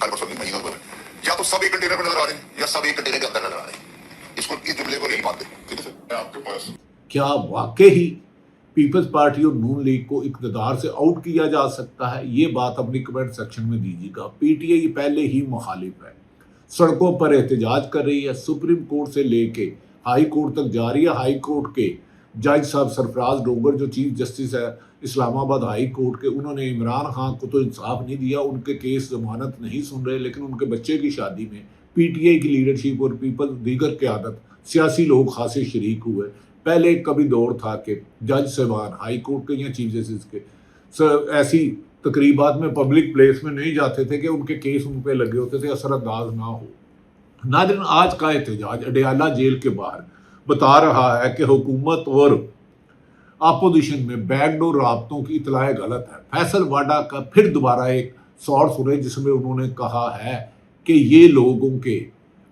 کل پرسوں نہیں مہینوں میں یا تو سب ایک کنٹینر میں نظر آ رہے ہیں یا سب ایک کنٹینر کے اندر نظر آ رہے ہیں. اس جملے کو نہیں مانتے. ٹھیک ہے سر, میں آپ کے پاس کیا واقعی پیپلز پارٹی اور نون لیگ کو اقتدار سے آؤٹ کیا جا سکتا ہے؟ یہ بات اپنی کمنٹ سیکشن میں دیجیے گا. پی ٹی آئی پہلے ہی مخالف ہے, سڑکوں پر احتجاج کر رہی ہے, سپریم کورٹ سے لے کے ہائی کورٹ تک جا رہی ہے. ہائی کورٹ کے جج صاحب سرفراز ڈوگر جو چیف جسٹس ہے اسلام آباد ہائی کورٹ کے, انہوں نے عمران خان کو تو انصاف نہیں دیا, ان کے کیس ضمانت نہیں سن رہے, لیکن ان کے بچے کی شادی میں پی ٹی آئی کی لیڈرشپ اور پیپل دیگر قیادت سیاسی لوگ خاصے شریک ہوئے. پہلے کبھی دور تھا کہ جج صاحبان ہائی کورٹ کے یا چیف جسٹس کے ایسی تقریبات میں پبلک پلیس میں نہیں جاتے تھے کہ ان کے کیس ان پہ لگے ہوتے تھے, اثر انداز نہ ہو. ناظرین, آج کا احتجاج اڈیالہ جیل کے باہر بتا رہا ہے کہ حکومت اور اپوزیشن میں بیک ڈور رابطوں کی اطلاع غلط ہے. فیصل واڈا کا پھر دوبارہ ایک سورس سنے جس میں انہوں نے کہا ہے کہ یہ لوگوں کے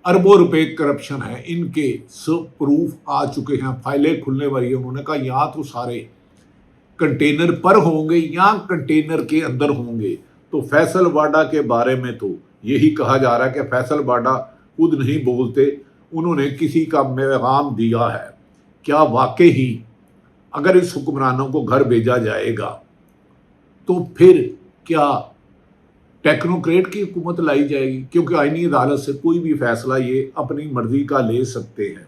اربوں روپے کرپشن ہے, ان کے سب پروف آ چکے ہیں, فائلیں کھلنے والی ہیں. انہوں نے کہا یا تو سارے کنٹینر پر ہوں گے یا کنٹینر کے اندر ہوں گے. تو فیصل واڈا کے بارے میں تو یہی کہا جا رہا ہے کہ فیصل واڈا خود نہیں بولتے, انہوں نے کسی کا پیغام دیا ہے. کیا واقعی اگر اس حکمرانوں کو گھر بھیجا جائے گا تو پھر کیا ٹیکنوکریٹ کی حکومت لائی جائے گی؟ کیونکہ آئینی عدالت سے کوئی بھی فیصلہ یہ اپنی مرضی کا لے سکتے ہیں.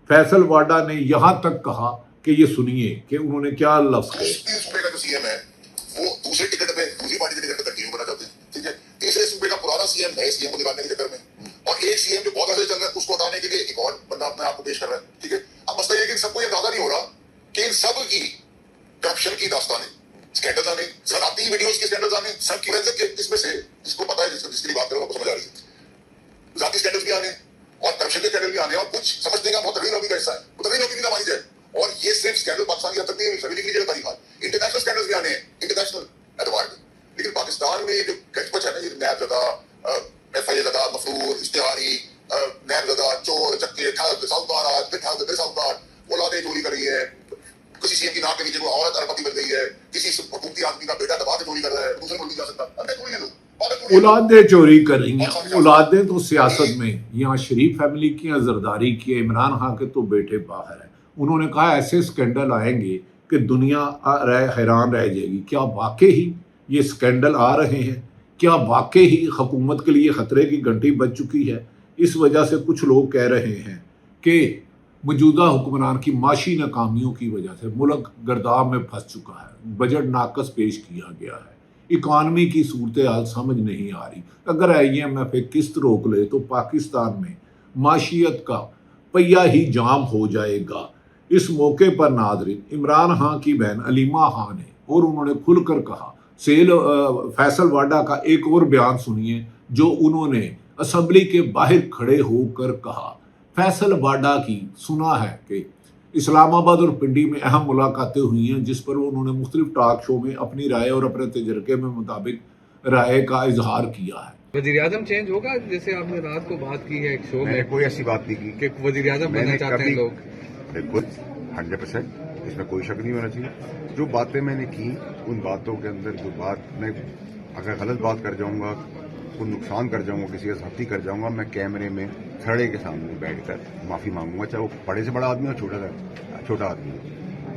فیصل واڈا نے یہاں تک کہا کہ یہ سنیے کہ انہوں نے کیا لفظ کہے. صوبے کا جو سی ایم ہے وہ دوسرے ٹکٹ پہ دوسری پارٹی کے ٹکٹ پہ کنٹینیو کرنا چاہتے ہیں. ٹھیک ہے, تیسرے صوبے کا پرانا سی ایم نئے سی ایم کو نکالنے کے چکر میں, اور ایک سی ایم جو بہت عرصے چل رہا ہے اس کو ہٹانے کے لیے ایک اور بندہ اپنے آپ کو پیش کر رہا ہے. ٹھیک ہے, اب مسئلہ یہ کہ سب کو یہ اندازہ نہیں ہو رہا کہ ان سب کی کرپشن کی داستانیں, اسکینڈلز آنے, زراعتی ویڈیوز کے اسکینڈلز آنے, سب کی وجہ سے اس میں سے جس کو پتا ہے جس کے لیے بات کرو وہ سمجھ آ رہی ہے, ذاتی اسکینڈلز بھی آنے اور کرپشن کے اسکینڈل بھی آنے, اور کچھ سمجھنے کا بہت تغیر ہوگی کا حصہ ہے, وہ تغیر ہوگی بھی نہ مانی جائے. اور یہ صرف اسکینڈل پاکستان کی حد تک نہیں ہے, سبھی کی جگہ تاریخ انٹرنیشنل اسکینڈلز بھی آنے ہیں انٹرنیشنل اعتبار میں. لیکن پاکستان میں جو گچ پچ ہے نا, یہ نیب زدہ, ایف آئی اے زدہ, مفرور, اشتہاری, نیب زدہ, چور چکے, ساؤدار, ساؤدار, اولادیں چوری کر رہی ہے, کسی سی ایم کی ناک کے نیچے کوئی عورت اربپتی بن گئی ہے, کسی حکومتی آدمی کا بیٹا دبا کے چوری کر رہا ہے, دوسرے ملک نہیں جا سکتا. اولادیں چوری کر رہی ہیں. اولادیں تو سیاست میں یہاں شریف فیملی کی یا زرداری کی, عمران خان کے تو بیٹے باہر ہیں. انہوں نے کہا ایسے اسکینڈل آئیں گے کہ دنیا حیران رہ جائے گی. کیا واقعی یہ اسکینڈل آ رہے ہیں؟ کیا واقعی حکومت کے لیے خطرے کی گھنٹی بج چکی ہے؟ اس وجہ سے کچھ لوگ کہہ رہے ہیں کہ موجودہ حکمران کی معاشی ناکامیوں کی وجہ سے ملک گرداب میں پھنس چکا ہے, بجٹ ناقص پیش کیا گیا ہے, اکانومی کی صورتحال سمجھ نہیں آ رہی. اگر آئی ایم ایف قسط روک لے تو پاکستان میں معیشت کا پہیہ ہی جام ہو جائے گا. اس موقع پر ناظرین, عمران خان کی بہن علیمہ خان نے اور انہوں نے کھل کر کہا. فیصل واڈا کا ایک اور بیان سنیے جو انہوں نے اسمبلی کے باہر کھڑے ہو کر کہا. فیصل واڈا کی سنا ہے کہ اسلام آباد اور پنڈی میں اہم ملاقاتیں ہوئی ہیں جس پر انہوں نے مختلف ٹاک شو میں اپنی رائے اور اپنے تجربے میں مطابق رائے کا اظہار کیا ہے. وزیر اعظم چینج ہوگا, جیسے آپ نے رات کو بات کی ہے ایک شو میں, کوئی ایسی بات نہیں کی کہ وزیر اعظم بننا چاہتے ہیں لوگ. بالکل 100%, اس میں کوئی شک نہیں ہونا چاہیے. جو باتیں میں نے کی ان باتوں کے اندر جو بات میں اگر غلط بات کر جاؤں گا, کوئی نقصان کر جاؤں گا, کسی کا زیادتی کر جاؤں گا, میں کیمرے میں کھڑے کے سامنے بیٹھ کر معافی مانگوں گا, چاہے وہ بڑے سے بڑا آدمی ہو, چھوٹا آدمی ہو.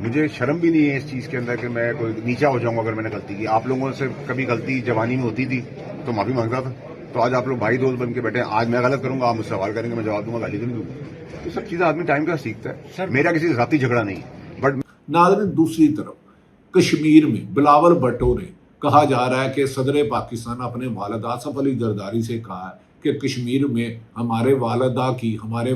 مجھے شرم بھی نہیں ہے اس چیز کے اندر کہ میں کوئی نیچا ہو جاؤں گا اگر میں نے غلطی کی. آپ لوگوں سے کبھی غلطی جوانی میں ہوتی تھی تو معافی مانگتا تھا, تو آج آپ لوگ بھائی دوست بن کے بیٹھے ہیں. آج میں غلط کروں گا, آپ مجھ سے سوال کریں گے, میں جواب دوں گا, گالی تو نہیں دوں گا. تو سب چیزیں آدمی ٹائم کا سیکھتا ہے. میرا کسی سے ذاتی جھگڑا نہیں. بٹ ناظرین, دوسری طرف کشمیر میں بلاول بھٹو نے کہا جا رہا ہے کہ صدر پاکستان اپنے والد آصف علی زرداری سے کہا ہے کہ کشمیر میں ہمارے والدہ کی, ہمارے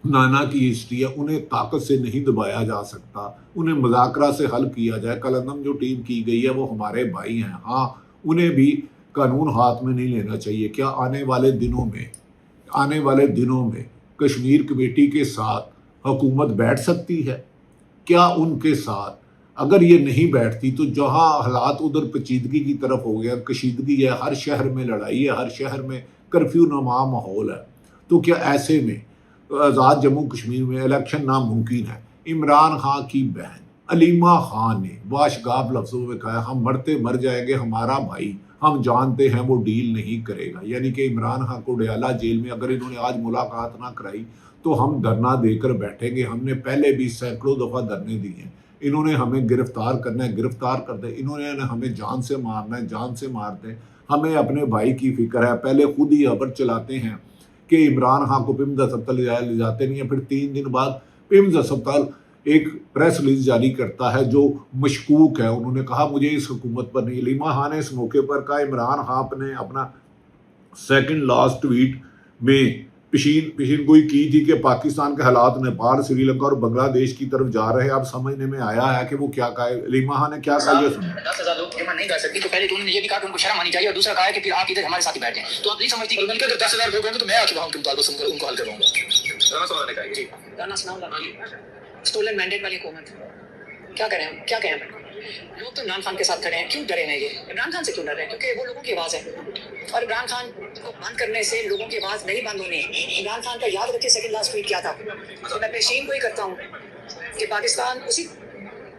نانا کی ہسٹری ہے, انہیں طاقت سے نہیں دبایا جا سکتا, انہیں مذاکرہ سے حل کیا جائے. کلندم جو ٹیم کی گئی ہے وہ ہمارے بھائی ہیں, ہاں انہیں بھی قانون ہاتھ میں نہیں لینا چاہیے. کیا آنے والے دنوں میں کشمیر کمیٹی کے ساتھ حکومت بیٹھ سکتی ہے؟ کیا ان کے ساتھ اگر یہ نہیں بیٹھتی تو جہاں حالات ادھر پیچیدگی کی طرف ہو گیا, کشیدگی ہے, ہر شہر میں لڑائی ہے, ہر شہر میں کرفیو نما ماحول ہے, تو کیا ایسے میں آزاد جموں کشمیر میں الیکشن ناممکن ہے؟ عمران خان کی بہن علیمہ خان نے واشگاف لفظوں میں کہا, ہم مرتے مر جائیں گے, ہمارا بھائی ہم جانتے ہیں وہ ڈیل نہیں کرے گا. یعنی کہ عمران خان کو ڈیالہ جیل میں اگر انہوں نے آج ملاقات نہ کرائی تو ہم دھرنا دے کر بیٹھیں گے. ہم نے پہلے بھی سینکڑوں دفعہ دھرنے دیے ہیں. انہوں نے ہمیں گرفتار کرنا ہے, گرفتار کر دیں. انہوں نے ہمیں جان سے مارنا ہے, جان سے مار دیں. ہمیں اپنے بھائی کی فکر ہے. پہلے خود ہی خبر چلاتے ہیں کہ عمران خان کو پیمز ہسپتال لے جاتے نہیں ہیں, پھر 3 دن بعد پیمز ہسپتال ایک پریس ریلیز جاری کرتا ہے جو مشکوک ہے. انہوں نے کہا مجھے اس حکومت پر نہیں. علیمہ خان نے اس موقع پر کہا عمران خان نے اپنا سیکنڈ لاسٹ ٹویٹ میں پیشین گوئی کی تھی کہ پاکستان کے حالات نیپال, سری لنکا اور بنگلہ دیش کی طرف جا رہے ہیں. اب سمجھنے میں آیا ہے کہ وہ کیا کہا ہے. علیمہ خان نے کیا کہا یہ سنیں. 10,000 لوگ جمع نہیں کر سکتی تو پہلے تو انہوں نے یہ بھی کہا کہ ان کو شرم آنی چاہیے, اور دوسرا کہا ہے کہ پھر آپ ادھر ہمارے ساتھ ہی بیٹھ جائیں. تو آپ نہیں سمجھتی کہ اگر 10,000 لوگ ہیں تو میں آ کے وہاں ان کے مطالبہ ان کو حل کرواؤں گا. رانا ثناء نے کہا جی رانا ثناء اسٹولن مینڈیٹ والی حکومت کیا کریں ہم, کیا کہیں ہم. لوگ تو عمران خان کے ساتھ کھڑے ہیں, کیوں ڈرے ہیں یہ عمران خان سے کیوں ڈر رہے ہیں؟ کیونکہ وہ لوگوں کی آواز ہے, اور عمران خان کو بند کرنے سے لوگوں کی آواز نہیں بند ہونی. عمران خان کا یاد رکھے سیکنڈ لاسٹ ٹویٹ کیا تھا, تو میں پیشین گوئی کرتا ہوں کہ پاکستان اسی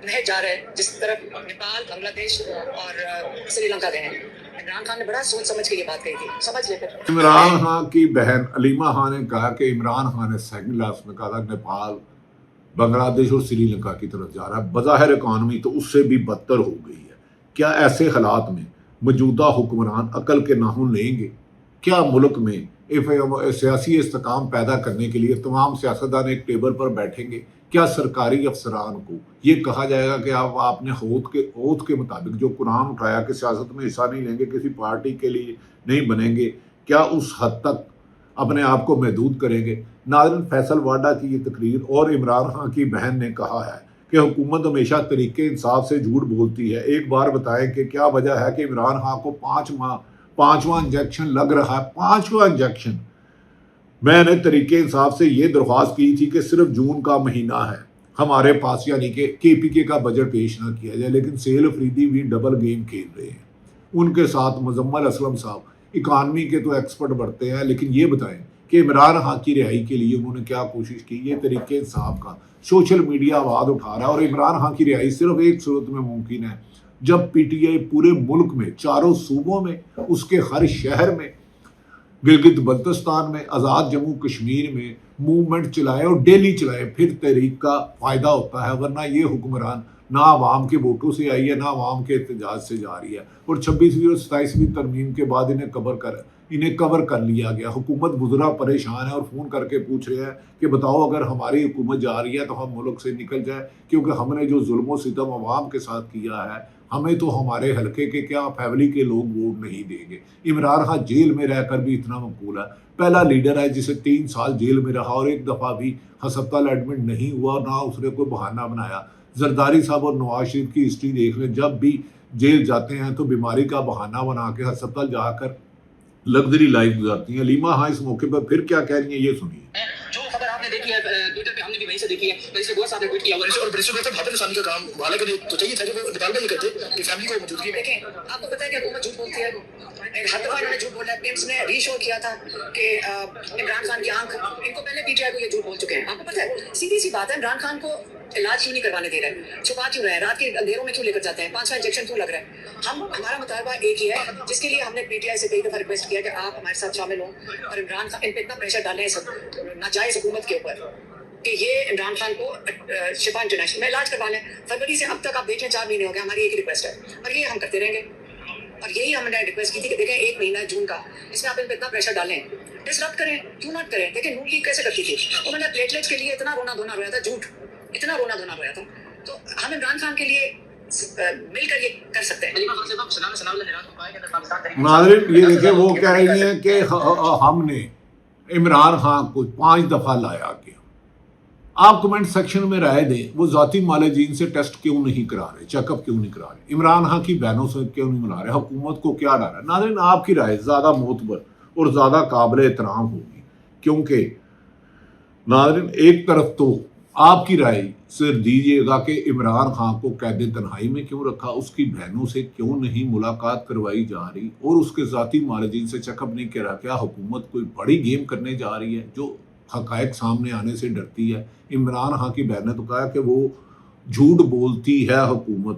نہج جا رہا ہے جس طرف نیپال, بنگلہ دیش اور سری لنکا گئے ہیں. عمران خان نے بڑا سوچ سمجھ کے یہ بات کہی تھی, سمجھ لے پھر. عمران خان کی بہن علیمہ خان نے کہا کہ عمران خان نے سیکنڈ لاسٹ میں کہا تھا نیپال, بنگلہ دیش اور سری لنکا کی طرف جا رہا ہے. بظاہر اکانومی تو اس سے بھی بدتر ہو گئی ہے. کیا ایسے حالات میں موجودہ حکمران عقل کے ناخن لیں گے؟ کیا ملک میں سیاسی استحکام پیدا کرنے کے لیے تمام سیاستدان ایک ٹیبل پر بیٹھیں گے؟ کیا سرکاری افسران کو یہ کہا جائے گا کہ آپ نے عہد کے مطابق جو قرآن اٹھایا کہ سیاست میں حصہ نہیں لیں گے, کسی پارٹی کے لیے نہیں بنیں گے, کیا اس حد تک اپنے آپ کو محدود کریں گے؟ ناظرین, فیصل واڈا کی یہ تقریر اور عمران خان کی بہن نے کہا ہے کہ حکومت ہمیشہ طریقے انصاف سے جھوٹ بولتی ہے. ایک بار بتائیں کہ کیا وجہ ہے کہ عمران خان کو 5واں انجیکشن لگ رہا ہے. 5واں انجیکشن. میں نے طریقے انصاف سے یہ درخواست کی تھی کہ صرف جون کا مہینہ ہے ہمارے پاس, یعنی کہ KPK کا بجٹ پیش نہ کیا جائے, لیکن سیل افریدی بھی ڈبل گیم کھیل رہے ہیں. ان کے ساتھ مزمل اسلم صاحب اکانومی کے تو ایکسپرٹ بڑھتے ہیں, لیکن یہ بتائیں کہ عمران خان کی رہائی کے لیے انہوں نے کیا کوشش کی. یہ طریقے انصاف کا سوشل میڈیا آواز اٹھا رہا ہے, اور عمران خان کی رہائی صرف ایک صورت میں ممکن ہے جب PTI پورے ملک میں, چاروں صوبوں میں, اس کے ہر شہر میں, گلگت بلتستان میں, آزاد جموں کشمیر میں موومنٹ چلائے اور ڈیلی چلائے, پھر تحریک کا فائدہ ہوتا ہے. ورنہ یہ حکمران نہ عوام کے ووٹوں سے آئی ہے, نہ عوام کے احتجاج سے جا رہی ہے. اور 26ویں اور 27ویں ترمیم کے بعد انہیں کور کر لیا گیا. حکومت وزراء پریشان ہے اور فون کر کے پوچھ رہے ہیں کہ بتاؤ اگر ہماری حکومت جا رہی ہے تو ہم ملک سے نکل جائیں, کیونکہ ہم نے جو ظلم و ستم عوام کے ساتھ کیا ہے, ہمیں تو ہمارے حلقے کے کیا فیملی کے لوگ ووٹ نہیں دیں گے. عمران خان جیل میں رہ کر بھی اتنا مقبول ہے. پہلا لیڈر ہے جسے 3 سال جیل میں رہا اور ایک دفعہ بھی ہسپتال ایڈمٹ نہیں ہوا, نہ اس نے کوئی بہانہ بنایا. زرداری صاحب اور نواز شریف کی ہسٹری دیکھ لیں, جب بھی جیل جاتے ہیں تو بیماری کا بہانہ بنا کے ہسپتال جا کر لگژری لائف گزارتی ہیں. علیمہ خان اس موقع پر پھر کیا کہہ رہی ہیں, یہ سنیے. جو خبر آپ نے دیکھی ہے ٹویٹر پہ, ہم نے بھی وہیں سے دیکھی ہے. بریسٹر گوہر صاحب نے ٹویٹ کیا, اور بریسٹر گوہر بہادر رسانی کا کام حالانکہ تو چاہیے تھا کہ وہ مطالبہ یہ کرتے کہ فیملی کو موجودگی میں. دیکھیں, آپ کو پتہ ہے کہ حکومت جھوٹ بولتی ہے. ہر دفعہ انہوں نے جھوٹ بولا ہے. پیمس نے ری شو کیا تھا کہ عمران خان کی آنکھ, ان کو پہلے PTI کو یہ جھوٹ بول چکے ہیں. آپ کو پتہ ہے, سیدھی سی بات ہے, عمران خان کو علاج کیوں نہیں کروانے دے رہے, چھپا کیوں رہے ہیں, رات کے اندھیروں میں کیوں لے کر جاتے ہیں, 5واں انجیکشن کیوں لگ رہا ہے. ہمارا مطالبہ ایک ہی ہے, جس کے لیے ہم نے PTI سے کئی دفعہ ریکویسٹ کیا کہ آپ ہمارے ساتھ شامل ہوں اور عمران خان ان پہ اتنا پریشر ڈالیں ناجائز حکومت کے اوپر کہ یہ عمران خان کو شفا انٹرنیشنل میں علاج کروا لیں. فروری سے اب تک آپ دیکھ لیں 4 مہینے ہو گئے. ہماری ایک ریکویسٹ ہے اور یہ ہم کرتے رہیں گے, اور یہی ہم نے ریکویسٹ کی تھی کہ دیکھیں 1 مہینہ جون کا, اس میں آپ ان پہ اتنا پریشر ڈالیں, ڈسرپٹ کریں, کیوں ناٹ کریں. دیکھیں نون لیگ کیسے کرتی تھی, انہوں نے پلیٹلیٹس کے لیے اتنا رونا دھونا رویا تھا, جھوٹ اتنا رونا دھونا رویا تھا. تو ہم عمران خان کے لیے مل کر یہ کر سکتے ہیں. ناظرین, یہ دیکھیں وہ کہہ رہی ہیں کہ ہم نے عمران خان کو 5 دفعہ لایا گیا. آپ کمنٹ سیکشن میں رائے دیں, وہ ذاتی معالجین سے ٹیسٹ کیوں نہیں کرا رہے, چیک اپ کیوں نہیں کرا رہے, عمران خان کی بہنوں سے کیوں نہیں ملا رہے, حکومت کو کیا ڈر ہے. ناظرین, آپ کی رائے زیادہ معتبر اور زیادہ قابل احترام ہوگی, کیونکہ ناظرین ایک طرف تو آپ کی رائے سے دیجیے گا کہ عمران خان کو قید تنہائی میں کیوں رکھا, اس کی بہنوں سے کیوں نہیں ملاقات کروائی جا رہی, اور اس کے ذاتی معالجین سے چیک اپ نہیں کرا. کیا حکومت کوئی بڑی گیم کرنے جا رہی ہے جو حقائق سامنے آنے سے ڈرتی ہے. عمران خان کی بہن نے تو کہا کہ وہ جھوٹ بولتی ہے حکومت.